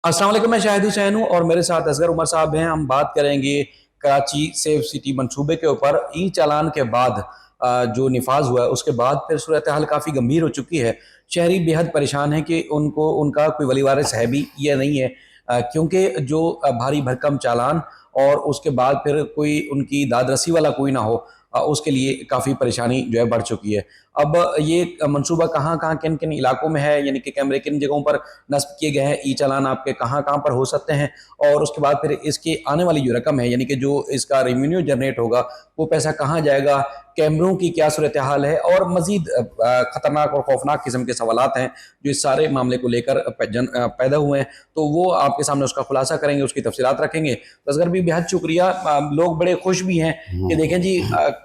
अस्सलाम वालेकुम, मैं शाहिद हुसैन हूँ और मेरे साथ असगर उमर साहब हैं। हम बात करेंगे कराची सेफ सिटी मंसूबे के ऊपर। ई चालान के बाद जो निफाज हुआ है उसके बाद फिर सूरत हाल काफ़ी गंभीर हो चुकी है। शहरी बेहद परेशान है कि उनको उनका कोई वली वारिस है भी या नहीं है, क्योंकि जो भारी भरकम चालान और उसके बाद फिर कोई उनकी दाद रसी वाला कोई ना हो, उसके लिए काफ़ी परेशानी जो है बढ़ चुकी है। अब ये मनसूबा कहाँ कहाँ किन किन इलाकों में है, यानी कि कैमरे किन जगहों पर नस्ब किए गए हैं, ई चालान आपके कहाँ कहाँ पर हो सकते हैं, और उसके बाद फिर इसकी आने वाली जो रकम है, यानी कि जो इसका रेवेन्यू जनरेट होगा, वो पैसा कहाँ जाएगा, कैमरों की क्या सूरत हाल है, और मजीद खतरनाक और खौफनाक किस्म के सवालात हैं जो इस सारे मामले को लेकर पैदा हुए हैं। तो वो आपके सामने उसका खुलासा करेंगे, उसकी तफसीलात रखेंगे। तो असगर भी बेहद शुक्रिया। लोग बड़े खुश भी हैं कि देखें जी,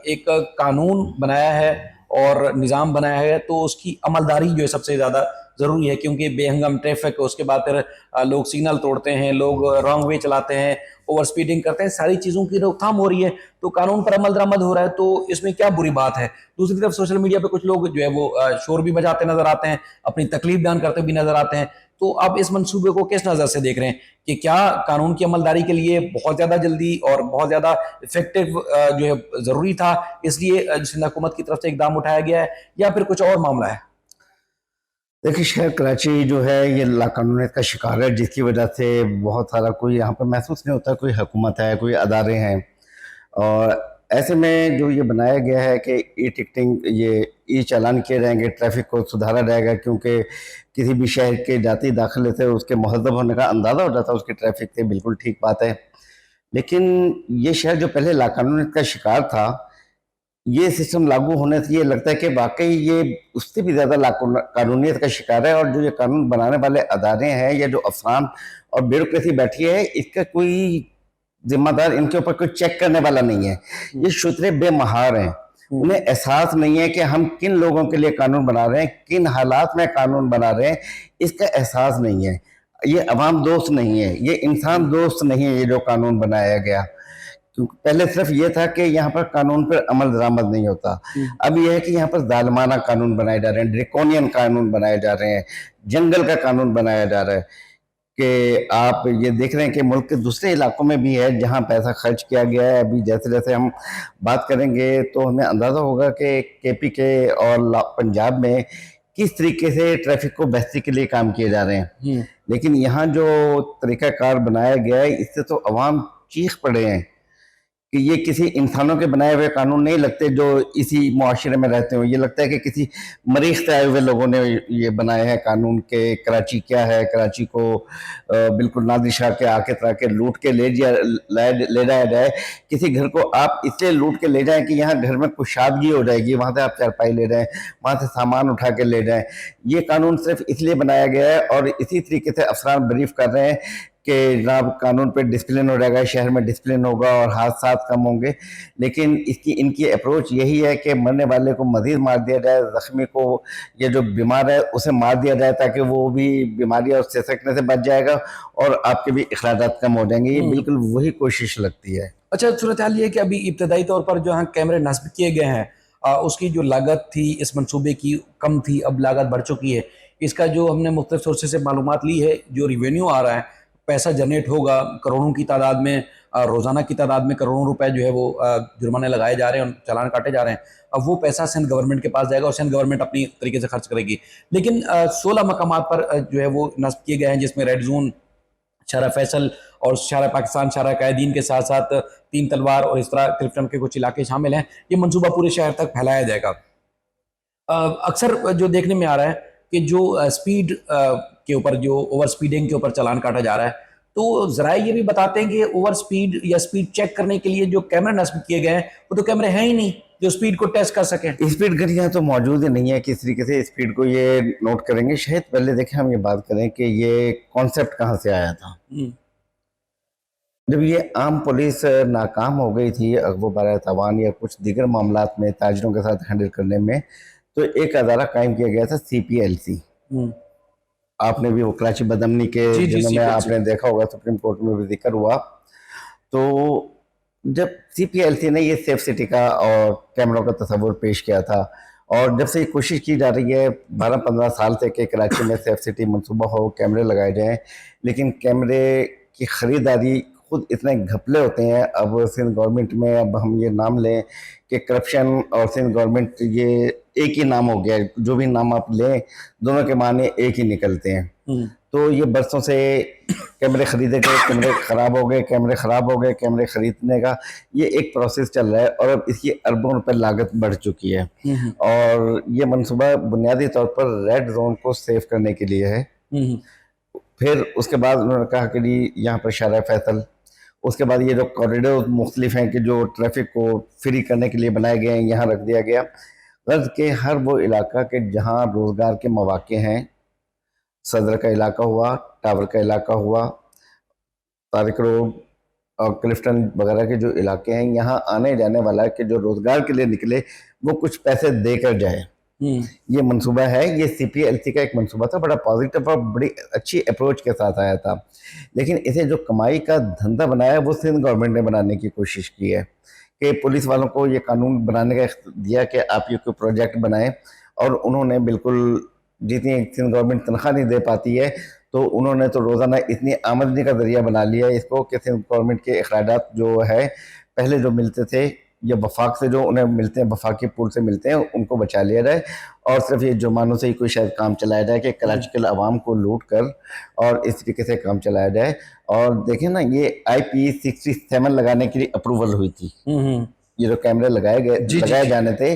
एक कानून बनाया है और निज़ाम बनाया है, तो उसकी अमलदारी जो है सबसे ज़्यादा ज़रूरी है, क्योंकि बेहंगम ट्रैफिक, उसके बाद फिर लोग सिग्नल तोड़ते हैं, लोग रॉन्ग वे चलाते हैं, ओवर स्पीडिंग करते हैं, सारी चीज़ों की रोकथाम हो रही है, तो कानून पर अमल दरामद हो रहा है, तो इसमें क्या बुरी बात है। दूसरी तरफ सोशल मीडिया पे कुछ लोग जो है वो शोर भी बजाते नजर आते हैं, अपनी तकलीफ बयान करते भी नजर आते हैं। तो आप इस मंसूबे को किस नज़र से देख रहे हैं कि क्या कानून की अमलदारी के लिए बहुत ज़्यादा जल्दी और बहुत ज़्यादा इफेक्टिव जो है ज़रूरी था, इसलिए सिंध हुकूमत की तरफ से इकदाम उठाया गया है, या फिर कुछ और मामला है? देखिए, शहर कराची जो है ये लाकानूनियत का शिकार है, जिसकी वजह से बहुत सारा कोई यहाँ पर महसूस नहीं होता कोई हुकूमत है, कोई अदारे हैं। और ऐसे में जो ये बनाया गया है कि ई टिकटिंग, ये ई चालान किए जाएंगे, ट्रैफिक को सुधारा जाएगा, क्योंकि किसी भी शहर के जाती दाखिले से उसके महज़ब होने का अंदाज़ा हो जाता है उसकी ट्रैफिक से। बिल्कुल ठीक बात है। लेकिन ये शहर जो पहले लाकानूनियत का शिकार था, ये सिस्टम लागू होने से ये लगता है कि वाकई ये उससे भी ज़्यादा कानूनियत का शिकार है। और जो ये कानून बनाने वाले अदारे हैं या जो अफसरान और ब्यूरोक्रेसी बैठी है, इसका कोई जिम्मेदार, इनके ऊपर कोई चेक करने वाला नहीं है। ये शुतरे बेमहार हैं। उन्हें एहसास नहीं है कि हम किन लोगों के लिए कानून बना रहे हैं, किन हालात में कानून बना रहे हैं, इसका एहसास नहीं है। ये अवाम दोस्त नहीं है, ये इंसान दोस्त नहीं है, ये जो कानून बनाया गया। क्योंकि पहले सिर्फ ये था कि यहाँ पर कानून पर अमल दरामद नहीं होता। अब यह है कि यहाँ पर जालिमाना कानून बनाए जा रहे हैं, ड्रेकोनियन कानून बनाए जा रहे हैं, जंगल का कानून बनाया जा रहा है। कि आप ये देख रहे हैं कि मुल्क के दूसरे इलाकों में भी है जहाँ पैसा खर्च किया गया है। अभी जैसे जैसे हम बात करेंगे तो हमें अंदाज़ा होगा कि केपी के और पंजाब में किस तरीके से ट्रैफिक को बहती के लिए काम किए जा रहे हैं। लेकिन यहाँ जो तरीक़ाकार बनाया गया है, इससे तो अवाम चीख पड़े हैं कि ये किसी इंसानों के बनाए हुए कानून नहीं लगते जो इसी मुआशरे में रहते हो। ये लगता है कि किसी मरीख से आए हुए लोगों ने ये बनाए हैं कानून के। कराची क्या है, कराची को बिल्कुल नादिर शाह के आके तरह के लूट के ले जाया जाए। किसी घर को आप इसलिए लूट के ले जाएं कि यहाँ घर में कुशादगी हो जाएगी, वहाँ से आप चारपाई ले जाएं, वहाँ से सामान उठा के ले जाएं। ये कानून सिर्फ इसलिए बनाया गया है और इसी तरीके से अफसरान ब्रीफ कर रहे हैं कि जनाब कानून पे डिसिप्लिन हो जाएगा, शहर में डिसिप्लिन होगा और हादसा कम होंगे। लेकिन इनकी अप्रोच यही है कि मरने वाले को मजीद मार दिया जाए, ज़ख्मी को या जो बीमार है उसे मार दिया जाए, ताकि वो भी बीमारी और सिसकने से बच जाएगा और आपके भी अखराजात कम हो जाएंगे। ये बिल्कुल वही कोशिश लगती है। अच्छा, सूरत हाल ये है कि अभी इब्तदाई तौर पर जो यहाँ कैमरे नस्ब किए गए हैं, उसकी जो लागत थी इस मंसूबे की कम थी, अब लागत बढ़ चुकी है। इसका जो हमने मुख्तलिफ सोर्सेज से मालूमात ली है, जो रिवेन्यू आ रहा है, पैसा जनरेट होगा करोड़ों की तादाद में, रोज़ाना की तादाद में करोड़ों रुपए जो है वो जुर्माने लगाए जा रहे हैं, चालान काटे जा रहे हैं। अब वो पैसा सिंध गवर्नमेंट के पास जाएगा और सिंध गवर्नमेंट अपनी तरीके से खर्च करेगी। लेकिन 16 मकामात पर जो है वो नस्ब किए गए हैं, जिसमें रेड जोन, शारा फैसल और शारा पाकिस्तान, शारा कैदीन के साथ साथ तीन तलवार और इस तरह क्लिफ्टन के कुछ इलाके शामिल हैं। ये मंसूबा पूरे शहर तक फैलाया जाएगा। अक्सर जो देखने में आ रहा है कि जो स्पीड के ऊपर, जो ओवर स्पीडिंग के ऊपर चालान काटा जा रहा है, तो जरा ये भी बताते हैं कि ओवर स्पीड या स्पीड चेक करने के लिए जो कैमरे नस्ब किए गए हैं, वो तो कैमरे हैं ही नहीं जो स्पीड को टेस्ट कर सकें। स्पीड घड़ियाँ तो मौजूद ही नहीं है, किस तरीके से स्पीड को ये नोट करेंगे। शायद पहले देखें हम ये बात करें कि ये कॉन्सेप्ट कहाँ से आया था। जब ये आम पुलिस नाकाम हो गई थी अगवा बारह तवान या कुछ दीगर मामलात में ताजरों के साथ हैंडल करने में, तो एक अदारा कायम किया गया था, CPLC। आपने भी वो कराची बदमनी के दिनों में आपने देखा होगा, सुप्रीम कोर्ट में भी जिक्र हुआ। तो जब CPLC ने ये सेफ सिटी का और कैमरों का तस्वुर पेश किया था और जब से ये कोशिश की जा रही है 12-15 साल से कि कराची में सेफ सिटी मंसूबा हो, कैमरे लगाए जाएं, लेकिन कैमरे की ख़रीदारी खुद इतने घपले होते हैं। अब सिंध गवर्नमेंट में अब हम ये नाम लें कि करप्शन और सिंध गवर्नमेंट, ये एक ही नाम हो गया है। जो भी नाम आप लें, दोनों के माने एक ही निकलते हैं। तो ये बरसों से कैमरे खरीदे गए, कैमरे ख़राब हो गए, कैमरे ख़राब हो गए, कैमरे ख़रीदने का ये एक प्रोसेस चल रहा है और अब इसकी अरबों रुपए लागत बढ़ चुकी है। और ये मनसूबा बुनियादी तौर पर रेड जोन को सेव करने के लिए है। फिर उसके बाद उन्होंने कहा कि जी यहाँ पर शारा फैसल, उसके बाद ये जो कॉरिडोर मुख्तलिफ हैं कि जो ट्रैफिक को फ्री करने के लिए बनाए गए हैं, यहाँ रख दिया गया। गर्ज के हर वो इलाका के जहाँ रोज़गार के मौके हैं, सदर का इलाका हुआ, टावर का इलाका हुआ, तारिक रोड और क्लिफ्टन वगैरह के जो इलाके हैं, यहाँ आने जाने वाला कि जो रोज़गार के लिए निकले वो कुछ पैसे देकर जाए। ये मंसूबा है, ये CPLC का एक मंसूबा था, बड़ा पॉजिटिव और बड़ी अच्छी अप्रोच के साथ आया था। लेकिन इसे जो कमाई का धंधा बनाया वो सिंध गवर्नमेंट ने बनाने की कोशिश की है कि पुलिस वालों को ये कानून बनाने का दिया कि आप ये कोई प्रोजेक्ट बनाएं, और उन्होंने बिल्कुल, जितनी सिंध गवर्नमेंट तनख्वाह नहीं दे पाती है तो उन्होंने तो रोज़ाना इतनी आमदनी का ज़रिया बना लिया है इसको कि सिंध गवर्नमेंट के अखराजात जो है पहले जो मिलते थे या वफाक से जो उन्हें मिलते हैं, वफाकी पूल से मिलते हैं, उनको बचा लिया जाए और सिर्फ ये जुर्मानों से ही कोई शायद काम चलाया जाए कि कराची के आवाम को लूट कर और इस तरीके से काम चलाया जाए। और देखें ना, ये IP 67 लगाने के लिए अप्रूवल हुई थी। ये जो कैमरे लगाए जाने थे,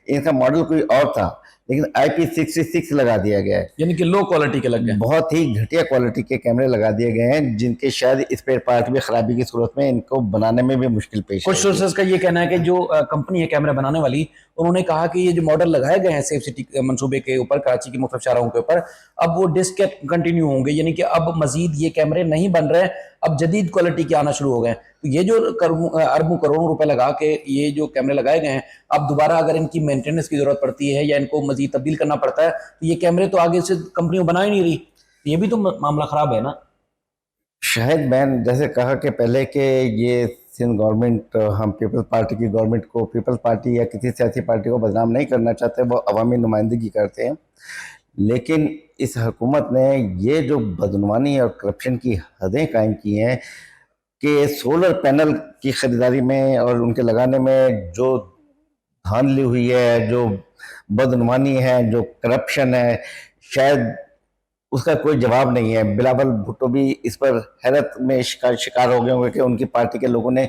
इनका मॉडल कोई और था, लेकिन IP 66 लगा दिया गया है, यानी कि लो क्वालिटी के लग गए, बहुत ही घटिया क्वालिटी के कैमरे लगा दिए गए हैं, जिनके शायद स्पेयर पार्ट भी खराबी की सूरत में इनको बनाने में भी मुश्किल पेश कुछ सोर्सेज का ये कहना है कि जो कंपनी है कैमरा बनाने वाली, उन्होंने कहा कि ये जो मॉडल लगाए गए हैं सेफ सिटी मंसूबे के ऊपर, कराची की मुख्तलिफ शाहराहों के ऊपर, अब वो डिसकंटिन्यू होंगे, यानी कि अब मजीद ये कैमरे नहीं बन रहे, अब जदीद क्वालिटी के आना शुरू हो गए। तो ये जो अरबों करोड़ों रुपए लगा के ये जो कैमरे लगाए गए हैं, अब दोबारा अगर इनकी मेंटेनेंस की जरूरत पड़ती है या इनको मजीद तब्दील करना पड़ता है, तो ये कैमरे तो आगे से कंपनियों बना ही नहीं रही, तो ये भी तो मामला खराब है ना। शायद मैंने जैसे कहा कि पहले के ये सिंध गवर्नमेंट, हम पीपल्स पार्टी की गवर्नमेंट को, पीपल्स पार्टी या किसी सियासी पार्टी को बदनाम नहीं करना चाहते, वो अवामी नुमाइंदगी करते हैं, लेकिन इस हुकूमत ने ये जो बदनवानी और करप्शन की हदें कायम की हैं कि सोलर पैनल की ख़रीदारी में और उनके लगाने में जो धांधली हुई है, जो बदनवानी है, जो करप्शन है, शायद उसका कोई जवाब नहीं है। बिलावल भुट्टो भी इस पर हैरत में शिकार हो गए होंगे कि उनकी पार्टी के लोगों ने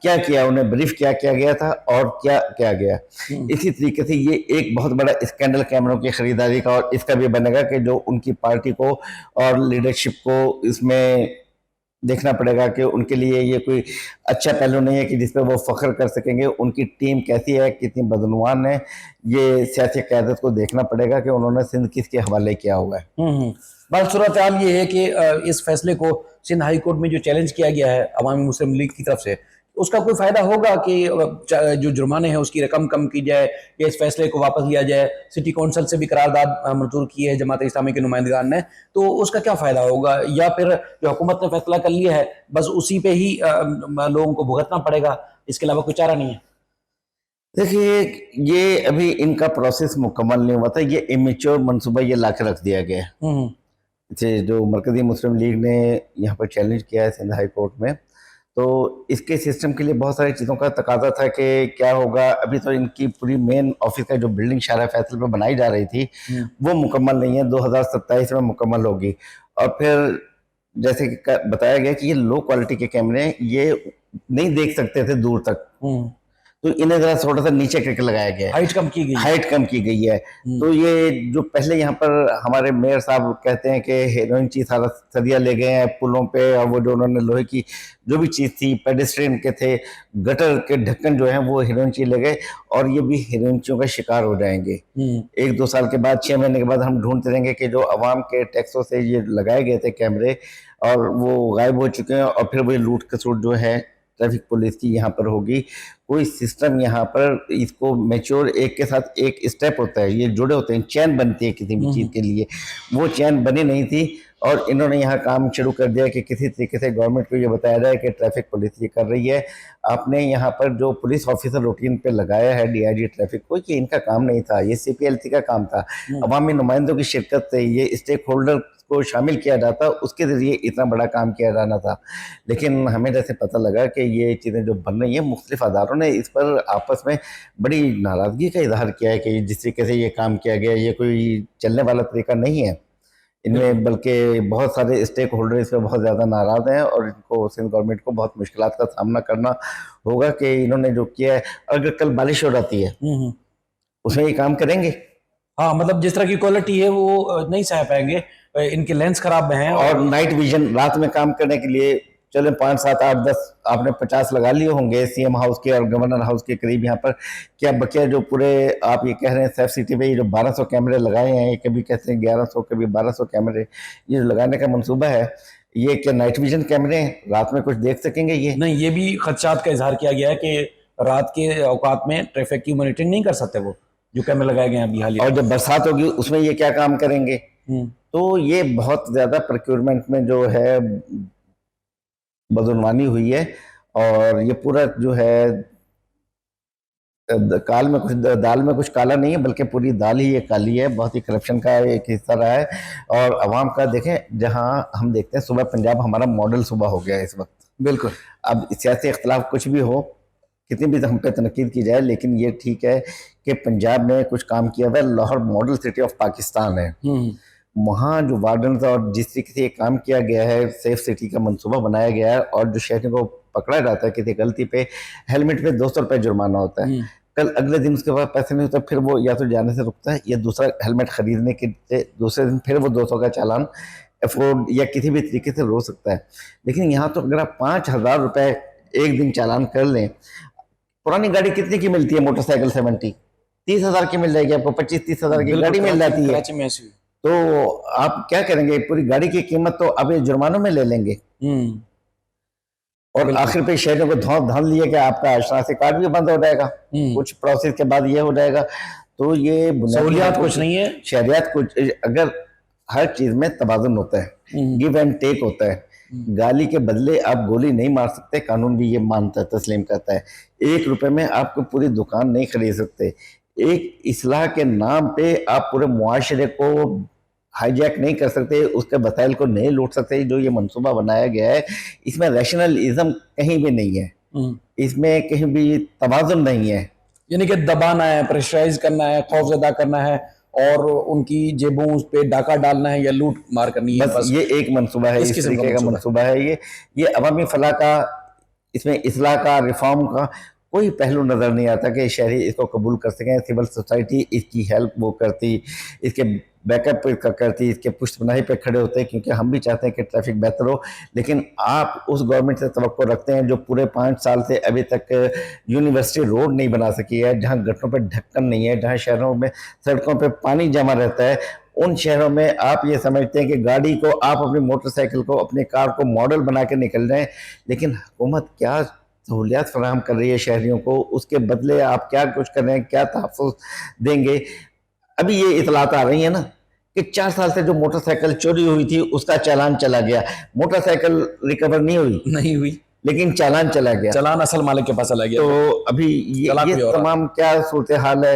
क्या किया, उन्हें ब्रीफ क्या किया गया था और क्या किया गया। इसी तरीके से ये एक बहुत बड़ा स्कैंडल कैमरों की खरीदारी का और इसका भी बनेगा कि जो उनकी पार्टी को और लीडरशिप को इसमें देखना पड़ेगा कि उनके लिए ये कोई अच्छा पहलू नहीं है कि जिस पर वो फख्र कर सकेंगे। उनकी टीम कैसी है, कितनी बदनवान है, ये सियासी क़यादत को देखना पड़ेगा कि उन्होंने सिंध किसके हवाले किया हुआ है। बस सूरत हाल ये है कि इस फैसले को सिंध हाई कोर्ट में जो चैलेंज किया गया है अवामी मुस्लिम लीग की तरफ से, उसका कोई फायदा होगा कि जो जुर्माने हैं उसकी रकम कम की जाए या इस फैसले को वापस लिया जाए। सिटी कौंसिल से भी करारदाद मंजूर की है जमात इस्लामी के नुमाइंदगान ने, तो उसका क्या फायदा होगा, या फिर जो हुकूमत ने फैसला कर लिया है बस उसी पे ही लोगों को भुगतना पड़ेगा, इसके अलावा कोई चारा नहीं है। देखिए, ये अभी इनका प्रोसेस मुकम्मल नहीं हुआ था, ये इमेच्योर मनसूबा ये ला के रख दिया गया है। जो मरकजी मुस्लिम लीग ने यहाँ पर चैलेंज किया है सिंध हाई कोर्ट में, तो इसके सिस्टम के लिए बहुत सारी चीज़ों का तकाजा था कि क्या होगा। अभी तो इनकी पूरी मेन ऑफिस का जो बिल्डिंग शारा फैसल पे बनाई जा रही थी वो मुकम्मल नहीं है, 2027 में मुकम्मल होगी। और फिर जैसे कि बताया गया कि ये लो क्वालिटी के कैमरे ये नहीं देख सकते थे दूर तक, तो इन्हें जरा थोड़ा सा नीचे करके लगाया गया है, हाइट कम की गई है। तो ये जो पहले यहाँ पर हमारे मेयर साहब कहते हैं कि हेरोइन चीज सारा सदिया ले गए हैं पुलों पे, और वो जो उन्होंने लोहे की जो भी चीज थी, पेडेस्ट्रियन के थे, गटर के ढक्कन जो है वो हेरोइन चीज ले गए, और ये भी हेरोइनचियों का शिकार हो जाएंगे। 1-2 साल के बाद, 6 महीने के बाद हम ढूंढते रहेंगे कि जो अवाम के टैक्सों से ये लगाए गए थे कैमरे और वो गायब हो चुके हैं, और फिर वही लूट खसोट जो है ट्रैफिक पुलिस की यहाँ पर होगी। कोई सिस्टम यहाँ पर इसको मैच्योर, एक के साथ एक स्टेप होता है, ये जुड़े होते हैं, चैन बनती है किसी भी चीज़ के लिए, वो चैन बनी नहीं थी। और इन्होंने यहाँ काम शुरू कर दिया कि किसी तरीके से गवर्नमेंट को ये बताया जाए कि ट्रैफिक पुलिस ये कर रही है। आपने यहाँ पर जो पुलिस ऑफिसर रूटीन पे लगाया है डीआईजी ट्रैफिक को, ये इनका काम नहीं था, ये सीपीएलसी का काम था। अवामी नुमाइंदों की शिरकत से ये स्टेक होल्डर को शामिल किया जाता, उसके ज़रिए इतना बड़ा काम किया जाना था। लेकिन हमें जैसे पता लगा कि ये चीज़ें जो बन रही हैं, मुख्तलिफ अदारों ने इस पर आपस में बड़ी नाराज़गी का इजहार किया है कि जिस तरीके से ये काम किया गया ये कोई चलने वाला तरीका नहीं है इनमें, बल्कि बहुत सारे स्टेक होल्डर इस पर बहुत ज़्यादा नाराज़ हैं और इनको सिंध गवर्नमेंट को बहुत मुश्किलात का सामना करना होगा कि इन्होंने जो किया है। अगर कल बारिश हो जाती है उसमें ये काम करेंगे? हाँ, मतलब जिस तरह की क्वालिटी है वो नहीं सह पाएंगे, इनके लेंस खराब हैं। और नाइट विजन रात में काम करने के लिए चलो 5, 7, 8, 10 आपने 50 लगा लिए होंगे सीएम हाउस के और गवर्नर हाउस के करीब यहाँ पर। क्या बकिया जो पूरे आप ये कह रहे हैं सेफ सिटी पे ये जो 1200 कैमरे लगाए हैं, कभी कहते हैं 1100 कभी 1200 कैमरे ये जो लगाने का मंसूबा है, ये क्या नाइट विजन कैमरे हैं? रात में कुछ देख सकेंगे ये? नहीं, ये भी खदशात का इजहार किया गया है कि रात के औकात में ट्रैफिक की मॉनिटरिंग नहीं कर सकते वो जो कैमरे लगाए गए हैं अभी हाल ही। और जब बरसात होगी उसमें ये क्या काम करेंगे? तो ये बहुत ज्यादा प्रोक्योरमेंट में जो है बदनवानी हुई है और ये पूरा जो है दाल में कुछ काला नहीं है, बल्कि पूरी दाल ही ये काली है। बहुत ही करप्शन का एक हिस्सा रहा है। और अवाम का देखें, जहां हम देखते हैं सुबह पंजाब हमारा मॉडल सुबह हो गया है इस वक्त। बिल्कुल। अब सियासी इख्तलाफ कुछ भी हो, कितनी भी हम पे तनकीद की जाए, लेकिन ये ठीक है कि पंजाब में कुछ काम किया हुआ है। Lahore model city of Pakistan है। वहाँ जो वार्डन और जिस तरीके से ये काम किया गया है, सेफ सिटी का मंसूबा बनाया गया है और जो शहरियों को पकड़ा जाता है किसी गलती पे, हेलमेट पे 200 रुपये जुर्माना होता है। कल अगले दिन उसके बाद पैसे नहीं होता, फिर वो या तो जाने से रुकता है या दूसरा हेलमेट खरीदने के दूसरे दिन फिर वो 200 का चालान अफोर्ड या किसी भी तरीके से रोक सकता है। लेकिन यहाँ तो अगर आप 5000 रुपये एक दिन चालान कर लें, पुरानी गाड़ी कितने की मिलती है? मोटरसाइकिल 70 30,000 की मिल जाएगी आपको, 25-30,000 की गाड़ी मिल जाती है। तो आप क्या करेंगे? पूरी गाड़ी की कीमत तो अब ये जुर्मानों में ले लेंगे। और आखिर पे शहरों को धान लिया कि आपका शनाख्ती कार्ड भी बंद हो जाएगा, कुछ प्रोसेस के बाद ये हो जाएगा। तो ये सहूलियात कुछ नहीं है, शहरियात कुछ। अगर हर चीज में तवाज़ुन होता है, गिव एंड टेक होता है। गाली के बदले आप गोली नहीं मार सकते, कानून भी ये मानता है, तस्लीम करता है। 1 रुपए में आपको पूरी दुकान नहीं खरीद सकते। एक इस्लाह के नाम पे आप पूरे मुआशरे को हाईजैक नहीं कर सकते, उसके वसाइल को नहीं लूट सकते। जो ये मंसूबा बनाया गया है इसमें रैशनलिज्म कहीं भी नहीं है, इसमें कहीं भी तवाज़ुन नहीं है। यानी कि दबाना है, प्रेशराइज करना है, खौफजदा करना है और उनकी जेबों पे डाका डालना है या लूट मार करनी है। बस ये एक मंसूबा है, इस तरीके का मंसूबा है ये अवामी फलाह का। इसमें इस्लाह का, रिफॉर्म का कोई पहलू नज़र नहीं आता कि शहरी इसको कबूल कर सकें। सिविल सोसाइटी इसकी हेल्प वो करती, इसके बैकअप इसका करती, इसके पुष्टपनाही पे खड़े होते हैं, क्योंकि हम भी चाहते हैं कि ट्रैफिक बेहतर हो। लेकिन आप उस गवर्नमेंट से तवक्को रखते हैं जो पूरे 5 साल से अभी तक यूनिवर्सिटी रोड नहीं बना सकी है, जहाँ गटरों पर ढक्कन नहीं है, जहाँ शहरों में सड़कों पर पानी जमा रहता है। उन शहरों में आप ये समझते हैं कि गाड़ी को, आप अपनी मोटरसाइकिल को, अपनी कार को मॉडल बना के निकल रहे हैं, लेकिन हुकूमत क्या सहूलियात फराहम कर रही है शहरियों को, उसके बदले आप क्या कुछ कर रहे हैं, क्या तहफ़्फ़ुज़ देंगे? अभी ये इतलात आ रही है ना कि 4 साल से जो मोटरसाइकिल चोरी हुई थी उसका चालान चला गया। मोटरसाइकिल रिकवर नहीं हुई, लेकिन चालान चला गया, चालान असल मालिक के पास चला गया। तो अभी ये तमाम क्या सूरत हाल है।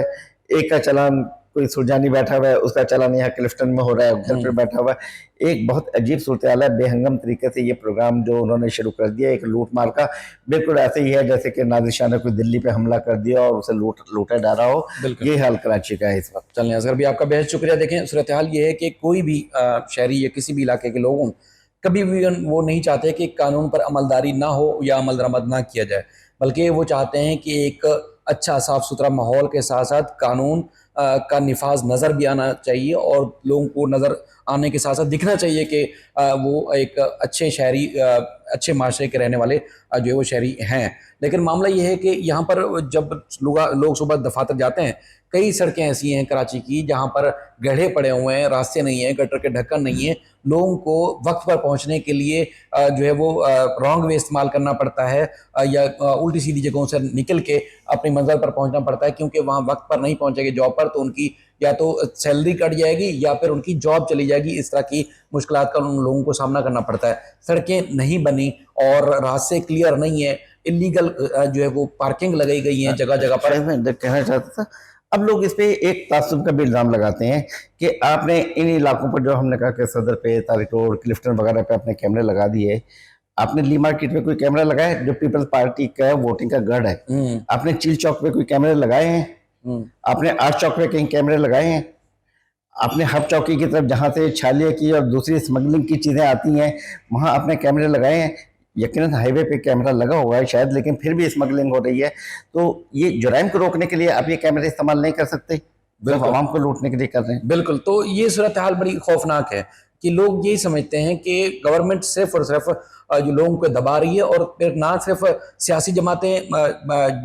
एक का चालान कोई सुरजानी बैठा हुआ है, उसका चालान यहाँ क्लिफ्टन में हो रहा है, घर पर बैठा हुआ है। एक बहुत अजीब सूरत हाल है। बेहंगम तरीके से ये प्रोग्राम जो उन्होंने शुरू कर दिया, एक लूट मार का, बिल्कुल ऐसे ही है जैसे कि नादिर शाह ने कोई दिल्ली पे हमला कर दिया और उसे लूटा जा रहा हो। ये हाल कराची का है इस वक्त। चलें असगर भी, आपका बेहद शुक्रिया। देखें, सूरत हाल ये है कि कोई भी शहरी या किसी भी इलाके के लोगों कभी भी वो नहीं चाहते कि कानून पर अमलदारी ना हो या अमल दरामद ना किया जाए, बल्कि वो चाहते हैं कि एक अच्छा साफ़ सुथरा माहौल के साथ साथ कानून का निफाज नज़र भी आना चाहिए और लोगों को नज़र आने के साथ साथ दिखना चाहिए कि वो एक अच्छे शहरी, अच्छे माशरे के रहने वाले जो है वो शहरी हैं। लेकिन मामला ये है कि यहाँ पर जब लोग सुबह दफातर जाते हैं, कई सड़कें ऐसी हैं कराची की जहां पर गड्ढे पड़े हुए हैं, रास्ते नहीं है, गटर के ढक्कन नहीं है, लोगों को वक्त पर पहुंचने के लिए जो है वो रॉन्ग वे इस्तेमाल करना पड़ता है, या उल्टी सीधी जगहों से निकल के अपनी मंजिल पर पहुंचना पड़ता है, क्योंकि वहां वक्त पर नहीं पहुंचेंगे जॉब पर तो उनकी या तो सैलरी कट जाएगी या फिर उनकी जॉब चली जाएगी। इस तरह की मुश्किलात का उन लोगों को सामना करना पड़ता है। सड़कें नहीं बनी और रास्ते क्लियर नहीं है, इलीगल जो है वो पार्किंग लगाई गई है जगह जगह पर। शायद मैं इधर कहना चाहता था, अब लोग इस पे एक तासुब का भी इल्ज़ाम लगाते हैं कि आपने इन इलाकों पर, जो हमने कहा कि सदर पे, तारिक रोड, क्लिफ्टन वगैरह पे आपने कैमरे लगा दिए, आपने ली मार्केट में कोई कैमरा लगाया है? जो पीपल्स पार्टी का वोटिंग का गढ़ है, आपने चील चौक पे कोई कैमरे लगाए हैं? आपने आर्ट चौक पे कहीं कैमरे लगाए हैं? आपने हब चौकी की तरफ जहाँ से छालिया की और दूसरी स्मगलिंग की चीज़ें आती हैं वहाँ आपने कैमरे लगाए हैं? यकीनन हाईवे पे कैमरा लगा हुआ है शायद, लेकिन फिर भी स्मगलिंग हो रही है। तो ये जुराइम को रोकने के लिए आप ये कैमरे इस्तेमाल नहीं कर सकते, सिर्फ आवाम को लूटने के लिए कर रहे हैं। बिल्कुल, तो ये सूरत हाल बड़ी खौफनाक है कि लोग यही समझते हैं कि गवर्नमेंट सिर्फ और सिर्फ जो लोगों को दबा रही है, और फिर ना सिर्फ सियासी जमातें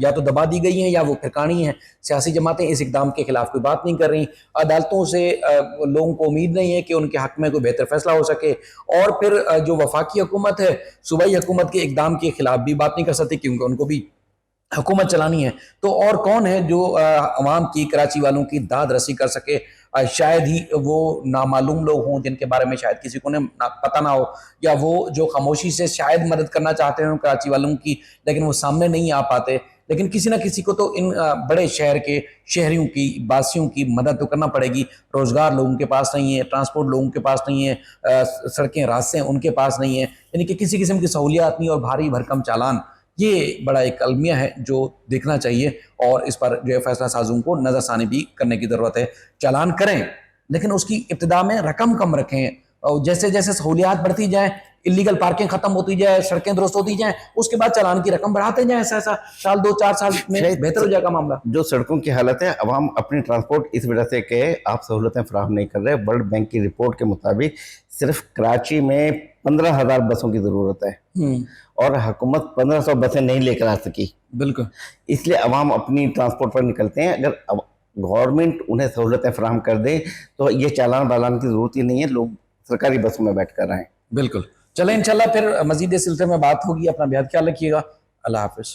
या तो दबा दी गई हैं या वो फिरकानी हैं। सियासी जमातें इस इकदाम के खिलाफ कोई बात नहीं कर रही, अदालतों से लोगों को उम्मीद नहीं है कि उनके हक में कोई बेहतर फैसला हो सके, और फिर जो वफाकी हुकूमत है सूबाई हुकूमत के इकदाम के खिलाफ भी बात नहीं कर सकती, क्योंकि उनको भी हुकूमत चलानी है। तो और कौन है जो अवाम की, कराची वालों की दाद रसी कर सके? शायद ही वो नामालूम लोग हों जिनके बारे में शायद किसी को पता ना हो, या वो जो खामोशी से शायद मदद करना चाहते हैं कराची वालों की, लेकिन वो सामने नहीं आ पाते। लेकिन किसी ना किसी को तो इन बड़े शहर के शहरियों की, बासियों की मदद तो करना पड़ेगी। रोज़गार लोगों के पास नहीं है, ट्रांसपोर्ट लोगों के पास नहीं है, सड़कें रास्ते उनके पास नहीं है, यानी कि किसी किस्म की सहूलियात नहीं, और भारी भरकम चालान। ये बड़ा एक अलमिया है जो देखना चाहिए, और इस पर जो है फैसला साजों को नज़रसानी भी करने की ज़रूरत है। चालान करें, लेकिन उसकी इब्तिदा में रकम कम रखें, और जैसे जैसे सहूलियात बढ़ती जाए, इलीगल पार्किंग खत्म होती जाए, सड़कें दुरुस्त होती जाएं, उसके बाद चालान की रकम बढ़ाते जाएं। ऐसा ऐसा साल 2-4 साल में बेहतर हो जाएगा मामला। जो सड़कों की हालत है, अवाम अपनी ट्रांसपोर्ट इस वजह से कि आप सहूलतें फराहम नहीं कर रहे। वर्ल्ड बैंक की रिपोर्ट के मुताबिक सिर्फ कराची में 15,000 बसों की ज़रूरत है और हुकूमत 1500 बसें नहीं लेकर आ सकी। बिल्कुल, इसलिए अवाम अपनी ट्रांसपोर्ट पर निकलते हैं। अगर गवर्नमेंट उन्हें सहूलतें फराहम कर दे तो ये चालान बालान की ज़रूरत ही नहीं है, लोग सरकारी बसों में बैठ कर रहे हैं। बिल्कुल। चलें, इंशाल्लाह फिर मज़ीद इस सिलसिले में बात होगी। अपना बेहद ख्याल रखिएगा। अल्लाह हाफ़िज़।